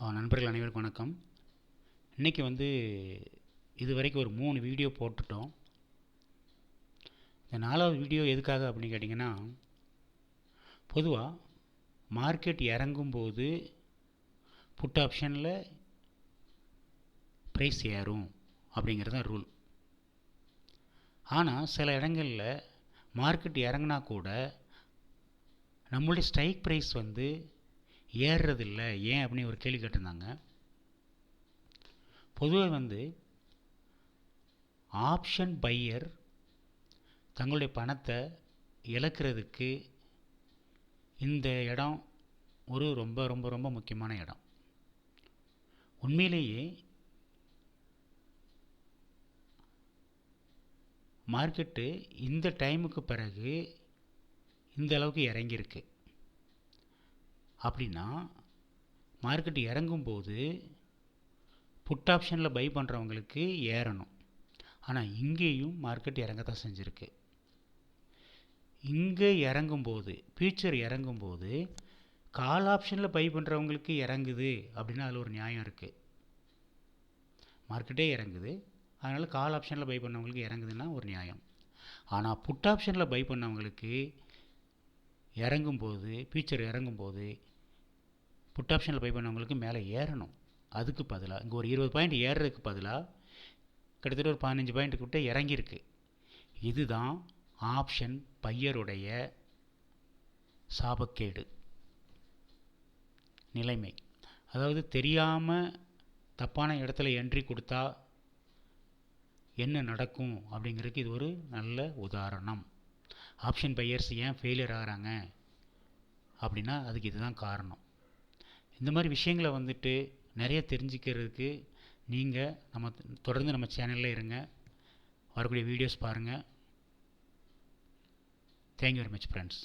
நண்பர்கள் அனைவருக்கும் வணக்கம். இன்றைக்கி இது வரைக்கும் ஒரு 3 வீடியோ போட்டுட்டோம். இந்த 4வது வீடியோ எதுக்காக அப்படின்னு கேட்டிங்கன்னா, பொதுவாக மார்க்கெட் இறங்கும்போது புட் ஆப்ஷனில் ப்ரைஸ் ஏறும் அப்படிங்கிறது தான் ரூல். ஆனால் சில இடங்களில் மார்க்கெட் இறங்கினா கூட நம்மளுடைய ஸ்ட்ரைக் ப்ரைஸ் ஏறுறதில்லை, ஏன் அப்படின்னு ஒரு கேள்வி கேட்டிருந்தாங்க. பொதுவாக ஆப்ஷன் பையர் தங்களுடைய பணத்தை இழக்கிறதுக்கு இந்த இடம் ஒரு ரொம்ப ரொம்ப ரொம்ப முக்கியமான இடம். உண்மையிலேயே மார்க்கெட்டு இந்த டைமுக்கு பிறகு இந்த அளவுக்கு இறங்கியிருக்கு அப்படின்னா, மார்க்கெட் இறங்கும்போது புட் ஆப்ஷனில் பை பண்ணுறவங்களுக்கு ஏறணும். ஆனால் இங்கேயும் மார்க்கெட் இறங்க தான் செஞ்சுருக்கு. இங்கே இறங்கும்போது, ஃபியூச்சர் இறங்கும்போது கால் ஆப்ஷனில் பை பண்ணுறவங்களுக்கு இறங்குது அப்படின்னா அதில் ஒரு நியாயம் இருக்குது. மார்க்கெட்டே இறங்குது, அதனால் கால் ஆப்ஷனில் பை பண்ணவங்களுக்கு இறங்குதுன்னா ஒரு நியாயம். ஆனால் புட் ஆப்ஷனில் பை பண்ணவங்களுக்கு இறங்கும்போது, ஃபியூச்சர் இறங்கும்போது புட் ஆப்ஷனில் பை பண்ணவங்களுக்கு மேலே ஏறணும். அதுக்கு பதிலாக இங்கே ஒரு 20 பாயிண்ட் ஏறுறதுக்கு பதிலாக கிட்டத்தட்ட ஒரு 15 பாயிண்ட் கிட்ட இறங்கியிருக்கு. இதுதான் ஆப்ஷன் பையருடைய சாபக்கேடு நிலைமை. அதாவது தெரியாமல் தப்பான இடத்துல என்ட்ரி கொடுத்தா என்ன நடக்கும் அப்படிங்கிறதுக்கு இது ஒரு நல்ல உதாரணம். ஆப்ஷன் பையர்ஸ் ஏன் ஃபெயிலியர் ஆகிறாங்க அப்படின்னா அதுக்கு இதுதான் காரணம். இந்த மாதிரி விஷயங்களை நிறைய தெரிஞ்சுக்கிறதுக்கு நீங்கள் தொடர்ந்து நம்ம சேனலில் இருங்க, வரக்கூடிய வீடியோஸ் பாருங்கள். Thank you very much friends.